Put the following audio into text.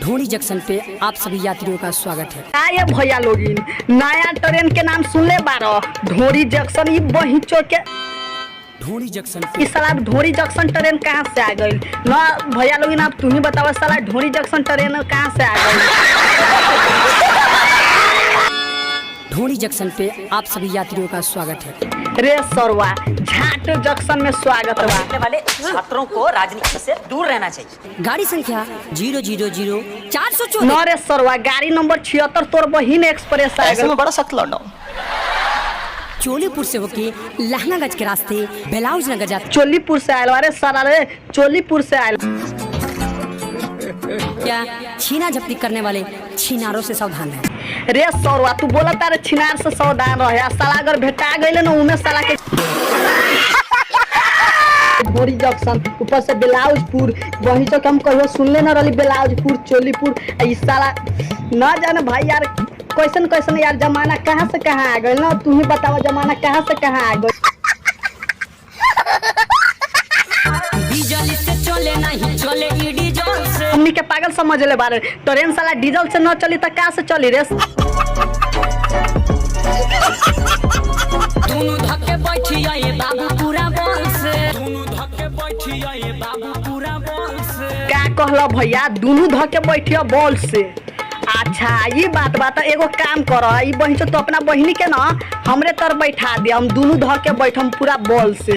ढोरी जंक्शन पे आप सभी यात्रियों का स्वागत है। आए भैया लोगिन, नया ट्रेन के नाम सुनले बारो, ढोरी जंक्शन। ई बहिचो के ढोरी जंक्शन इस साला ढोरी जंक्शन ट्रेन कहाँ से आ गई ना भैया लोगिन? आप तुम ही बताओ साला ढोरी जंक्शन ट्रेन कहाँ से आ गई? ढोरी जंक्शन पे आप सभी यात्रियों का स्वागत है। रे सरवा, झाट जंक्शन में स्वागत बा। पढ़ने वाले छात्रों को राजनीति से दूर रहना चाहिए। गाड़ी संख्या 000-414। न रे सरवा, गाड़ी नंबर 76 तोर बहिन एक्सप्रेस आ ऐसे गई। में बड़ा सख्त लौंडा हूं। चोलीपुर से होके लहंगागंज के रास्ते बेलाउज नगर जाते। चोलीपुर से आयल रे साला रे, चोलीपुर से आयल। क्या छीना झपटी करने वाले छिनारों से सावधान है। रे सरवा, तू बोला तारे छिनार से सावधान रहे। साला अगर भेटा गइले ना उमे साला के ढोरी जंक्शन ऊपर से बेलाउजपुर वही जो हम कहियो सुनले न रही। बेलाउजपुर चोलीपुर ई साला न जाने भाई यार, कैसन कैसन यार जमाना कहाँ से कहाँ आ गए ना। तू ही बताओ जमाना कहाँ से कहाँ आ गए। डीजल से चले नहीं चले ई डीजल से। हमनी के पागल समझ ले बारे। ट्रेन साला डीजल से न चली तो कहाँ से चली रे? दोनों धक्के बैठी आए बाबू पूरा बॉल से। दोनों धक्के बैठी आए बाबू पूरा बॉल से। क्या कहला भैया? दोनों धके बैठिया बॉल से। अच्छा ये बात एगो काम करो, ई बहिन तो अपना बहिनी के ना हमरे तर बैठा दे, हम दोनों धके बैठम पूरा बॉल से।